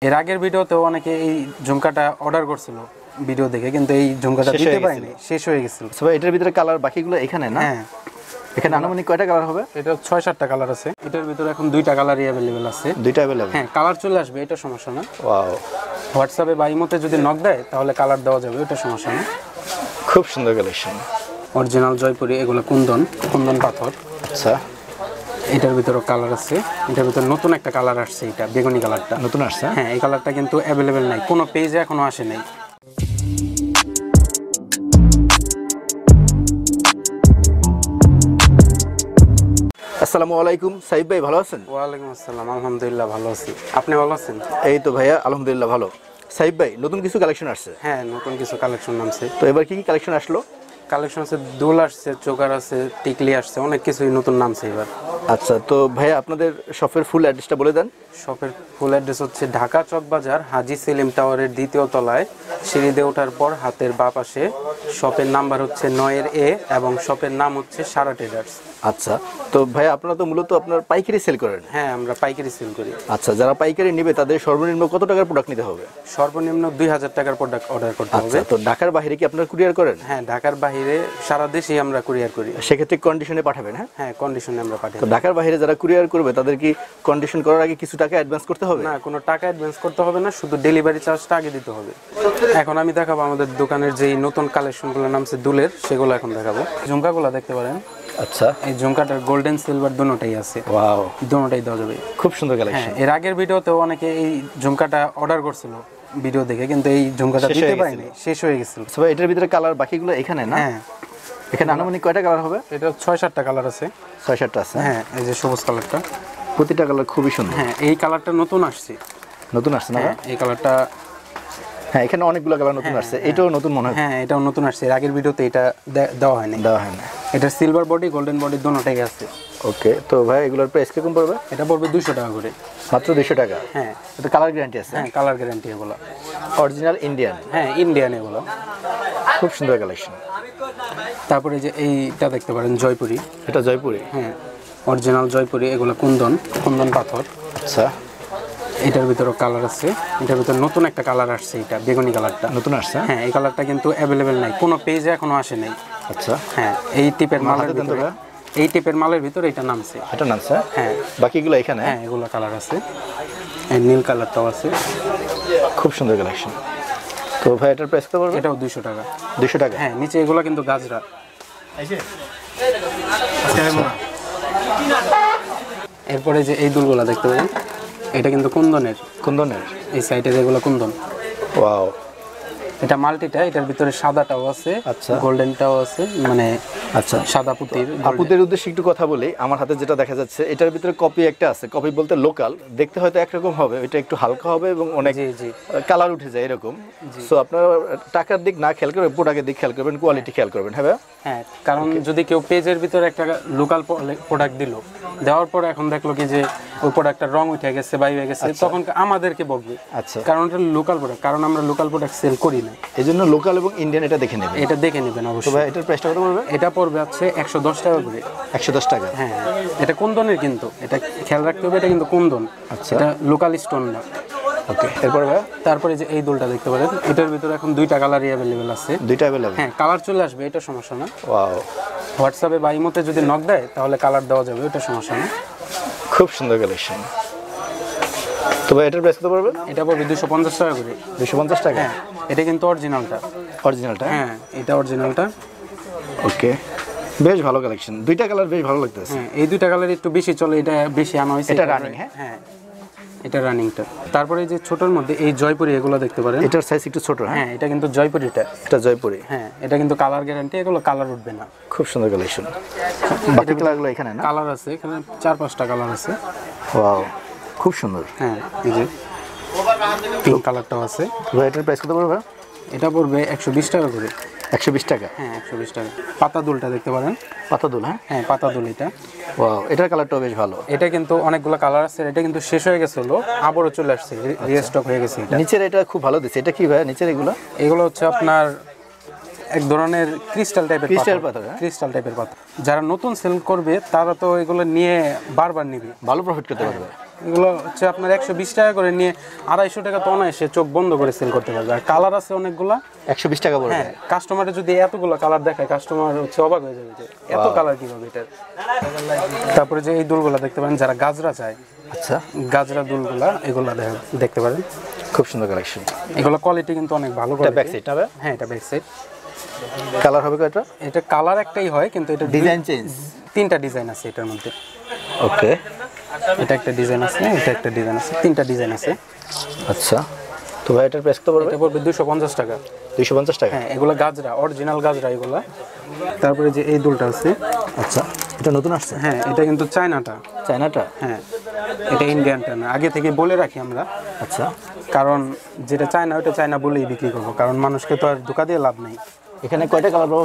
এর আগের ভিডিওতেও অনেকে এই ঝুমকাটা অর্ডার করছিল ভিডিও দেখে, কিন্তু এই ঝুমকাটা দিতে পারিনি, শেষ হয়ে গেছিল। সবাই এটার ভিতরে কালার বাকিগুলো এখানে না? হ্যাঁ, এখানে আনুমানিক কয়টা কালার হবে? এটা 6-7টা কালার আছে। এটার ভিতরে এখন 2টা কালারই अवेलेबल আছে। 2টা अवेलेबल? হ্যাঁ, কালার চলে আসবে, এটা সমস্যা না। ওয়াও, হোয়াটসঅ্যাপে বা ইমোতে যদি নক দেয় তাহলে কালার দেওয়া যাবে, এটা সমস্যা না। খুব সুন্দর কালেকশন। অরিজিনাল জয়পুরি, এগুলো কুন্দন পাথর। আচ্ছা, এটার ভিতরে কালার আছে। এটার ভিতরে নতুন একটা কালার আসছে, এটা বেগুনি কালারটা নতুন আসছে। হ্যাঁ, এই কালারটা কিন্তু अवेलेबल নাই, কোনো পেজে এখনো আসে নাই। আসসালামু আলাইকুম, সাইফ ভাই ভালো আছেন? ওয়ালাইকুম আসসালাম, আলহামদুলিল্লাহ ভালো আছি। আপনি ভালো আছেন? এই তো ভাইয়া আলহামদুলিল্লাহ ভালো। সাইফ ভাই, নতুন কিছু কালেকশন আসছে? হ্যাঁ, নতুন কিছু কালেকশন নামছে। তো এবার কি কি কালেকশন আসলো? কালেকশন আছে, দুল আসছে, চোকার আছে, টিকলি আসছে, অনেক কিছুই নতুন নামছে এবার। আচ্ছা, তো ভাইয়া আপনাদের শপের ফুল অ্যাড্রেসটা বলে দেন। শপের ফুল অ্যাড্রেস হচ্ছে ঢাকা চকবাজার হাজী সেলিম টাওয়ারের 2য় তলায়, সিঁড়ি দিয়ে ওঠার পর হাতের বাঁ পাশে। শপের নাম্বার হচ্ছে 9-A এবং শপের নাম হচ্ছে সারা ট্রেডার্স। আচ্ছা, তো ভাইয়া আপনারা তো মূলত আপনার পাইকারি সেল করেন? হ্যাঁ, আমরা পাইকারি সেল করি। আচ্ছা, যারা পাইকারি নেবে তাদের সর্বনিম্ন কত টাকার প্রোডাক্ট নিতে হবে? সর্বনিম্ন 2000 টাকার প্রোডাক্ট অর্ডার করতে হবে। আচ্ছা, তো ঢাকার বাইরে কি আপনারা কুরিয়ার করেন? হ্যাঁ, ঢাকার বাইরে সারা দেশেই আমরা কুরিয়ার করি। সেক্ষেত্রে কন্ডিশনে পাঠাবেন? হ্যাঁ হ্যাঁ, কন্ডিশনে আমরা পাঠাই। তো ঢাকার বাইরে যারা কুরিয়ার করবে তাদের কি কন্ডিশন করার আগে কিছু টাকা অ্যাডভান্স করতে হবে? না, কোনো টাকা অ্যাডভান্স করতে হবে না, শুধু ডেলিভারি চার্জটা আগে দিতে হবে। এখন আমি দেখাবো আমাদের দোকানের যেই নতুন কালেকশনগুলো নামছে দুলের, সেগুলো এখন দেখাবো। ঝুমকাগুলো দেখতে পারেন। আচ্ছা, এই ঝুমকাটার গোল্ডেন সিলভার দুটোটাই আছে। ওয়াও, দুটোটাই দেওয়া যাবে। খুব সুন্দর হ্যাঁ, কালেকশন। এর আগের ভিডিওতেও অনেকে এই ঝুমকাটা অর্ডার করছিল ভিডিও দেখে, কিন্তু এই ঝুমকাটা দিতে পারিনি, শেষ হয়ে গেছিল। সবাই এটার ভিতরে কালার বাকিগুলো এখানে না? হ্যাঁ, এখানে আনুমানিক কয়টা কালার হবে? এটা 6-7টা কালার আছে। 6-7টা আছে? হ্যাঁ, এই যে সবুজ কালারটা, প্রতিটা কালার খুবই সুন্দর। হ্যাঁ, এই কালারটা নতুন আসছে। নতুন আসছে না? হ্যাঁ, এই কালারটা, হ্যাঁ, এখানে অনেকগুলো কালার নতুন আসছে। এটাও নতুন মনে হয়। হ্যাঁ, এটাও নতুন আসছে। এর আগের ভিডিওতে এটা দেওয়া হয়নি। দেওয়া হয় না। এটা সিলভার বডি, গোল্ডেন বডি দুটোটাই আছে। ওকে, তো ভাই এগুলোর প্রাইস কিরকম পড়বে? এটা পড়বে 200 টাকা করে। মাত্র 200 টাকা? হ্যাঁ, এটা কালার গ্যারান্টি আছে? হ্যাঁ, কালার গ্যারান্টি এগুলো। Original Indian? হ্যাঁ, ইন্ডিয়ান এগুলো। খুব সুন্দর কালেকশন। তারপরে যে এইটা দেখতে পারেন জয়পুরি। এটা জয়পুরি? হ্যাঁ, অরিজিনাল জয়পুরি, এগুলো কুন্দন পাথর। আচ্ছা, এটার ভিতরে কালার আছে। এটার ভিতরে নতুন একটা কালার আসছে, এটা বেগুনি কালারটা নতুন আসছে? হ্যাঁ, এই কালারটা কিন্তু অ্যাভেলেবেল নাই, কোনো পেজে এখনো আসে নাই। আচ্ছা, হ্যাঁ, এই টিপের মালের ভিতরে এটা নামছে। এটা নামছে? হ্যাঁ, বাকিগুলো এখানে? হ্যাঁ, এগুলো কালার আছে। এই নীল কালারটাও আছে। খুব সুন্দর কালেকশন। তো ভাই এটার প্রাইস কত পড়বে? এটাও 200 টাকা। 200 টাকা? হ্যাঁ, নিচে এগুলো কিন্তু গাজরা। এরপরে যে এই দুলগুলা দেখতে পাবেন, এটা কিন্তু কুন্দনের। কুন্দনের? এই সাইডে যেগুলো কুন্দন। ওয়াও, এটা মাল্টিটা, এটার ভিতরে সাদাটাও আছে, আচ্ছা, গোল্ডেনটাও আছে, মানে আচ্ছা। সাদা পুতির। আপুদের উদ্দেশ্যে একটু কথা বলি। আমার হাতে যেটা দেখা যাচ্ছে এটার ভিতরে কপি একটা আছে। কপি বলতে লোকাল, দেখতে হয়তো একরকম হবে, এটা একটু হালকা হবে এবং অনেক কালার উঠে যায় এরকম। সো আপনারা টাকার দিক না খেয়াল করবেন, প্রোডাক্টের দিক খেয়াল করবেন, কোয়ালিটি খেয়াল করবেন। হ্যাঁ, হ্যাঁ, কারণ যদি কেউ পেজের ভিতরে একটা লোকাল প্রোডাক্ট দেওয়ার পর এখন দেখলো কি যে ওই প্রোডাক্টটার রং উঠে গেছে, বাইরে গেছে, তখন আমাদেরকে বকবে। আচ্ছা, কারণ এটা লোকাল প্রোডাক্ট, কারণ আমরা লোকাল প্রোডাক্ট সেল করি না। এই জন্য লোকাল এবং ইন্ডিয়ান এটা দেখে নেবেন। এটা দেখে নেবেন অবশ্যই। ভাই এটার প্রাইসটা কত পড়বে? এটা পড়বে হচ্ছে 110 টাকা করে। 110 টাকা? হ্যাঁ, এটা কুন্দনের, কিন্তু এটা খেয়াল রাখতে হবে, এটা কিন্তু কুন্দন। আচ্ছা, এটা লোকাল স্টোন না। ওকে, এরপর ভাই তারপরে যে এই দুলটা দেখতে পারেন, এটার ভিতরে এখন 2টা কালারই अवेलेबल আছে। 2টা अवेलेबल? হ্যাঁ, কালার চলে আসবে, এটা সমস্যা না। ওয়াও, হোয়াটসঅ্যাপে বা ইমোতে যদি নক দেয় তাহলে কালার দেওয়া যাবে, এটা সমস্যা না। খুব সুন্দর কালেকশন। তো ভাই এটার প্রাইস কত পড়বে? এটা পড়বে 250 টাকা করে। 250 টাকা? হ্যাঁ, এটা কিন্তু অরিজিনালটা। অরিজিনালটা? হ্যাঁ, এটা অরিজিনালটা। ওকে, বেশ ভালো কালেকশন। 2টা কালার বেশ ভালো লাগতেছে। হ্যাঁ, এই 2টা কালার একটু বেশি চলে, এটা বেশি আনা হয়েছে। এটা রানিং? হ্যাঁ, এটা রানিংটা। তারপরে এই যে ছোটর মধ্যে এই জয়পুরি, এগুলো দেখতে পারেন। এটার সাইজ একটু ছোট? হ্যাঁ, এটা কিন্তু জয়পুরিটা। এটা জয়পুরি? হ্যাঁ, এটা কিন্তু কালার গ্যারান্টি, এগুলো কালার উঠবে না। খুব সুন্দর কালেকশন। বাকি কালারগুলো এখানে না? কালার আছে, এখানে 4-5টা কালার আছে। ওয়াও, খুব সুন্দর। হ্যাঁ, এই যে পিঙ্ক কালারটাও আছে। ভাই এটার প্রাইস কত পড়বে? এটা পড়বে 120 টাকা করে। 120 টাকা? হ্যাঁ, 120 টাকা। পাতা দুলটা দেখতে পারেন। পাতা দুল? হ্যাঁ, হ্যাঁ, পাতা দুল এটা। ওয়াও, এটার কালারটাও বেশ ভালো। এটা কিন্তু অনেকগুলো কালার আছে, এটা কিন্তু শেষ হয়ে গেছিল, আবারও চলে আসছে, রিস্টক হয়ে গেছে এটা। নিচের এটা খুব ভালো দিচ্ছে। এটা কি ভাই নিচের এগুলো? এগুলো হচ্ছে আপনার এক ধরনের ক্রিস্টাল টাইপের পাথর। ক্রিস্টাল টাইপের পাথর। যারা নতুন সেল করবে তারা তো এগুলো নিয়ে বারবার নেবে, ভালো প্রফিট করতে পারবে। এগুলো হচ্ছে আপনার 120 টাকা করে নিয়ে 250 টাকা তো অনায়াসে চোখ বন্ধ করে সেল করতে পারবে। আর কালার আছে অনেকগুলা, 120 টাকা পড়বে। হ্যাঁ কাস্টমারে যদি এতগুলো কালার দেখায় কাস্টমার হচ্ছে অবাক হয়ে যাবে যে এত কালার কিভাবে এটার। তারপরে যে এই দুলগুলা দেখতে পারেন যারা গাজরা চায়, আচ্ছা গাজরা দুলগুলা এগুলা দেখতে পারেন, খুব সুন্দর কালেকশন। এগুলো কোয়ালিটি কিন্তু অনেক ভালো এটা কোয়ালিটি। ব্যাক সাইড হবে? হ্যাঁ এটা ব্যাক সাইড। কালার হবে কয়টা? এটা কালার একটাই হয় কিন্তু এটা ডিজাইন চেঞ্জ, 3টা ডিজাইন আছে এটার মধ্যে। ওকে, এটা একটা ডিজাইন আছে, এটা একটা ডিজাইন আছে, 3টা ডিজাইন আছে। আচ্ছা তো ভাই এটার প্রাইস কত পড়বে? এটা পড়বে 250 টাকা। 250 টাকা? হ্যাঁ এগুলো গাজরা, অরিজিনাল গাজরা এগুলা। তারপরে যে এই দুলটা আছে, আচ্ছা এটা নতুন আসছে? হ্যাঁ এটা কিন্তু চায়নাটা। চায়নাটা? হ্যাঁ এটা ইন্ডিয়ানটা না, আগে থেকে বলে রাখি আমরা, আচ্ছা কারণ যেটা চায়না ওটা চায়না বলেই বিক্রি করবো, কারণ মানুষকে তো আর ধোকা দিয়ে লাভ নেই। এখানে কয়টা কালার পাবো?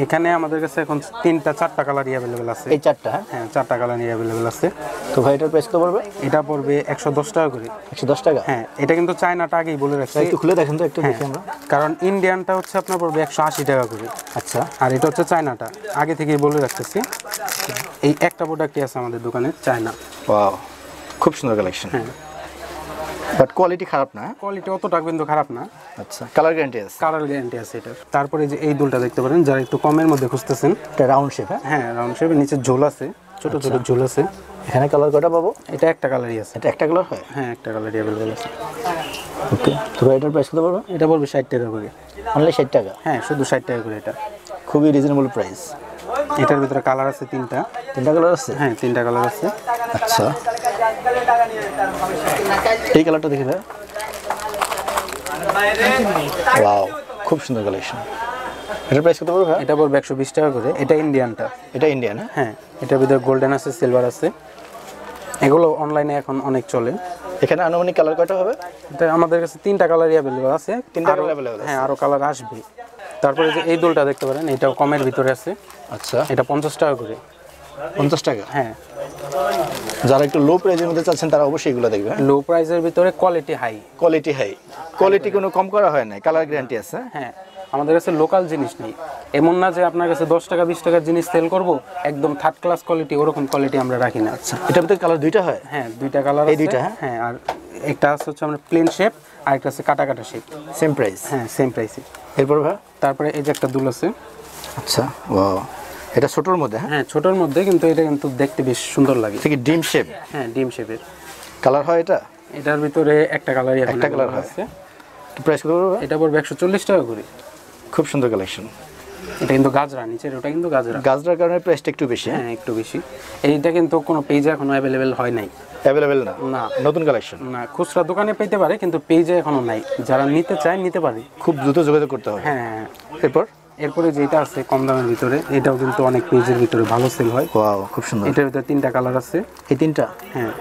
এখানে আমাদের কাছে এখন 3টা 4টা কালারই অ্যাভেলেবেল আছে। এই 4টা? হ্যাঁ 4টা কালারই অ্যাভেলেবেল আছে। তো ভাই এটার প্রাইস কত পড়বে? এটা পড়বে 110 টাকা করে। 110 টাকা? হ্যাঁ এটা কিন্তু চায়নাটা আগেই বলে রাখছি। একটু খুলে দেখেন তো, একটু দেখি আমরা। কারণ ইন্ডিয়ানটা হচ্ছে আপনার পড়বে 180 টাকা করে। আচ্ছা আর এটা হচ্ছে চায়নাটা, আগে থেকেই বলে রাখতেছি। এই একটা প্রোডাক্টই আছে আমাদের দোকানে চায়না। ওয়াও খুব সুন্দর কালেকশন, বাট কোয়ালিটি খারাপ না? কোয়ালিটি অতটা কিন্তু খারাপ না। আচ্ছা কালার গ্যারান্টি আছে? কালার গ্যারান্টি আছে এটার। তারপরে যে এই দুলটা দেখতে পারেন যারা একটু কমের মধ্যে খুঁজতেছেন, এটা রাউন্ড শেপ? হ্যাঁ রাউন্ড শেপের নিচে ঝোল আছে, ছোট ছোট ঝোল আছে। এখানে কালার কয়টা পাবো? এটা একটা কালারই আছে। এটা একটা কালার হয়? হ্যাঁ একটা কালারই অ্যাভেলেবেল আছে। ওকে তো ভাই এটার প্রাইস কত পড়বে? এটা পড়বে 60 টাকা করে। অনলি 60 টাকা? হ্যাঁ শুধু 60 টাকা করে এটা। খুবই রিজনেবল প্রাইস। এটার ভিতরে কালার আছে 3টা। 3টা কালার আছে? হ্যাঁ 3টা কালার আছে। আচ্ছা এই কালারটা দেখি ভাই। ওয়াও খুব সুন্দর কালেকশন। এটার প্রাইস কত পড়বে ভাই? এটা পড়বে 120 টাকা করে। এটা ইন্ডিয়ানটা। এটা ইন্ডিয়ান? হ্যাঁ এটার ভিতরে গোল্ডেন আছে, সিলভার আছে, এগুলো অনলাইনে এখন অনেক চলে। এখানে আনুমানিক কালার কয়টা হবে? এটা আমাদের কাছে 3টা কালারই অ্যাভেলেবল আছে। 3টা কালার অ্যাভেলেবল? হ্যাঁ আরো কালার আসবে। তারপরে যে এই দুলটা দেখতে পারেন, এটাও কমের ভিতরে আছে। আচ্ছা এটা 50 টাকা করে। 50 টাকা? হ্যাঁ যারা একটু লো প্রাইসের মধ্যে চাচ্ছেন তারা অবশ্যই এগুলো দেখবে। লো প্রাইসের ভিতরে quality high. Quality high? Quality কোনো কম করা হয় না, কালার গ্যারান্টি আছে? হ্যাঁ আমাদের কাছে লোকাল জিনিস নেই, এমন না যে আপনার কাছে 10 টাকা 20 টাকার জিনিস সেল করব একদম 3rd ক্লাস কোয়ালিটি, ওরকম কোয়ালিটি আমরা রাখি না। আচ্ছা এটার ভিতরে কালার দুইটা হয়? হ্যাঁ 2টা কালার আছে। এই দুইটা? হ্যাঁ আর একটা আছে হচ্ছে আমরা প্লেন শেপ, আর একটা আছে কাটা কাটা শেপ। Same price? হ্যাঁ সেম প্রাইসে। এরপর ভাই? তারপরে এই যে একটা দুল আছে। আচ্ছা ওয়াও এটা ছোটর মধ্যে? হ্যাঁ ছোটর মধ্যে, কিন্তু এটা কিন্তু দেখতে বেশ সুন্দর লাগে। ঠিক ডিম শেপ? হ্যাঁ ডিম শেপের। কালার হয় এটা? এটার ভিতরে একটা কালারই একটা কালার হয়? প্রাইস কত পড়বে? এটা পড়বে 140 টাকা করে। খুব সুন্দর কালেকশন। এটা কিন্তু গাজরা, নিচের ওটা কিন্তু গাজরা। গাজরার কারণে প্রাইসটা একটু বেশি? হ্যাঁ একটু বেশি। এইটা কিন্তু কোনো পেজে এখনো অ্যাভেলেবেল হয় নাই। অ্যাভেলেবেল না? না নতুন কালেকশন? না, খুচরা দোকানে পেতে পারে কিন্তু পেজে এখনো নাই। যারা নিতে চায় নিতে পারে। খুব দ্রুত যোগাযোগ করতে হবে। হ্যাঁ এরপর? এরপরে যেটা আছে কম দামের ভিতরে, এটাও কিন্তু অনেক পেজের ভিতরে ভালো সেল হয়। ওয়াও খুব সুন্দর। এটার ভিতরে 3টা কালার আছে। এই 3টা? হ্যাঁ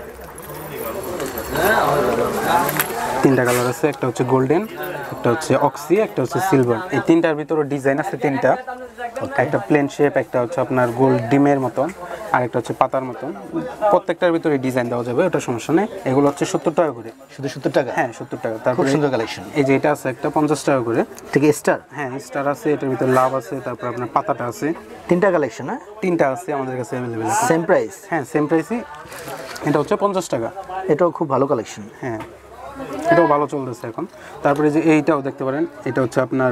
3টা কালার আছে। একটা হচ্ছে গোল্ডেন, একটা হচ্ছে অক্সি, একটা হচ্ছে সিলভার। এই 3টার ভিতরে ডিজাইন আছে 3টা। একটা প্লেন শেপ, একটা হচ্ছে আপনার গোল ডিমের মতন, আর একটা হচ্ছে পাতার মতন। প্রত্যেকটার ভিতরে ডিজাইন দেওয়া যাবে, ওটা সমস্যা নেই। এগুলো হচ্ছে 70 টাকা করে। শুধু 70 টাকা? হ্যাঁ 70 টাকা। খুব তারপরে সুন্দর কালেকশন। এই যে এটা আছে একটা 50 টাকা করে। ঠিক স্টার? হ্যাঁ স্টার আছে, এটার ভিতরে লাভ আছে, তারপর আপনার পাতাটা আছে। 3টা কালেকশন? হ্যাঁ 3টা আছে আমাদের কাছে অ্যাভেলেবেল। Same price? হ্যাঁ সেম প্রাইসই। এটা হচ্ছে 50 টাকা। এটাও খুব ভালো কালেকশন। হ্যাঁ এটাও ভালো চলতেছে এখন। তারপরে যে এইটাও দেখতে পারেন, এটা হচ্ছে আপনার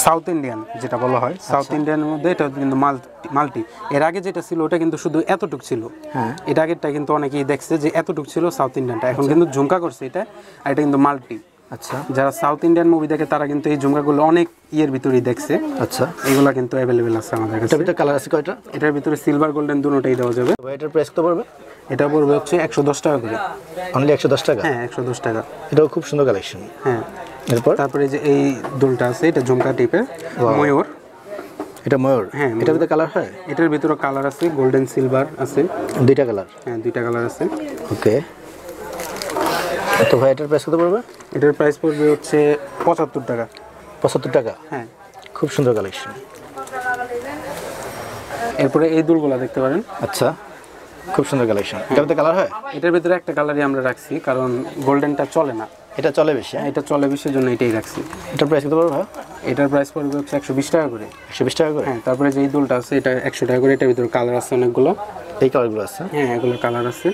সাউথ ইন্ডিয়ান যেটা বলা হয়। সাউথ ইন্ডিয়ানের মধ্যে এটা কিন্তু মাল্টি। এর আগে যেটা ছিল ওটা কিন্তু শুধু এতটুক ছিল। হ্যাঁ এটা আগেরটা কিন্তু অনেকেই দেখছে যে এতটুক ছিল সাউথ ইন্ডিয়ানটা, এখন কিন্তু ঝুমকা করছে এটা, আর এটা কিন্তু মাল্টি। আচ্ছা যারা সাউথ ইন্ডিয়ান মুভি দেখে তারা কিন্তু এই ঝুমকাগুলো অনেক ইয়ের ভিতরেই দেখছে। আচ্ছা এগুলা কিন্তু অ্যাভেলেবেল আছে আমাদের কাছে। এটার ভিতরে কালার আছে কয়টা? এটার ভিতরে সিলভার গোল্ডেন দুটোটাই দেওয়া যাবে। এটার প্রাইস কত পড়বে? এটা পড়বে হচ্ছে 110 টাকা করে। অনলি 110 টাকা? হ্যাঁ 110 টাকা। এটাও খুব সুন্দর কালেকশন। হ্যাঁ এরপর? তারপরে যে এই দুলটা আছে, এটা ঝুমকা টাইপের ময়ূর। এটা ময়ূর? হ্যাঁ এটার ভিতরে কালার হয়? এটার ভিতরে কালার আছে, গোল্ডেন সিলভার আছে। 2টা কালার? হ্যাঁ 2টা কালার আছে। ওকে তো ভাই এটার প্রাইস কত পড়বে? এটার প্রাইস পড়বে হচ্ছে 75 টাকা। 75 টাকা? হ্যাঁ খুব সুন্দর কালেকশন। এরপরে এই দুলগুলা দেখতে পারেন। আচ্ছা খুব সুন্দর কালেকশন। এটার ভিতরে কালার হয়? এটার ভিতরে একটা কালারই আমরা রাখছি, কারণ গোল্ডেনটা চলে না। এটা চলে বেশি? এটা চলে বেশির জন্য এটাই রাখছি। এটার প্রাইস কত পড়বে ভাই? এটার প্রাইস পড়বে হচ্ছে 120 টাকা করে। 120 টাকা করে? হ্যাঁ তারপরে যে এই দুলটা আছে এটা 100 টাকা করে। এটার ভিতরে কালার আছে অনেকগুলো। এই কালারগুলো আছে? হ্যাঁ এগুলো কালার আছে।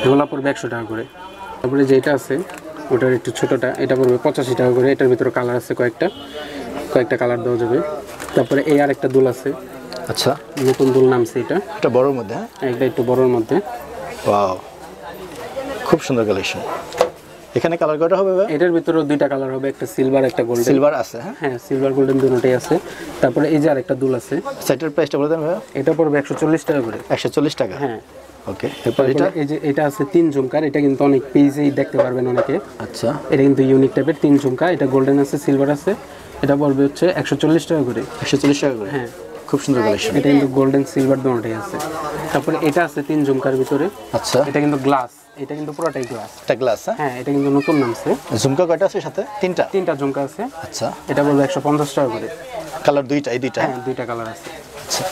এগুলো পড়বে 100 টাকা করে। তারপরে যেটা আছে ওটার একটু ছোটোটা, এটা পড়বে 85 টাকা করে। এটার ভিতরে কালার আছে কয়েকটা কালার দেওয়া যাবে। তারপরে এই আর একটা দুল আছে, আচ্ছা, নতুন দুল নামছে এটা, এটা বড়র মধ্যে, হ্যাঁ, একটা একটু বড়োর মধ্যে। ওয়াও, খুব সুন্দর কালেকশন। এখানে কালার কয়টা হবে ভাই? এটার ভিতরে দুইটা কালার হবে, একটা সিলভার একটা গোল্ডেন। সিলভার আছে, হ্যাঁ, হ্যাঁ সিলভার গোল্ডেন দুটোই আছে। তারপরে এই যে আরেকটা দুল আছে, সেটার প্রাইসটা বলে দেন ভাই। এটা পড়বে 140 টাকা করে। 140 টাকা, হ্যাঁ। ওকে। তারপরে এটা এই যে এটা আছে 3 ঝুমকার, এটা কিন্তু অনেক পেজেই দেখতে পারবেন অনেকে। আচ্ছা, এটা কিন্তু ইউনিক টাইপের 3 ঝুমকা, এটা গোল্ডেন আছে সিলভার আছে। এটা পড়বে হচ্ছে 140 টাকা করে। 140 টাকা করে, হ্যাঁ, খুব সুন্দর কালেকশন। এটা কিন্তু গোল্ডেন সিলভার দুটোই আছে। তারপরে এটা আছে 3 ঝুমকার ভিতরে, আচ্ছা, এটা কিন্তু গ্লাস, এটা কিন্তু পুরোটাই গ্লাস। এটা গ্লাস, হ্যাঁ। হ্যাঁ, এটা কিন্তু নতুন নামছে। ঝুমকা কয়টা আছে সাথে? তিনটা ঝুমকা আছে। আচ্ছা, এটা পড়বে 150 টাকা করে। কালার দুইটা, এই দুইটা, হ্যাঁ, দুইটা কালার আছে। আচ্ছা।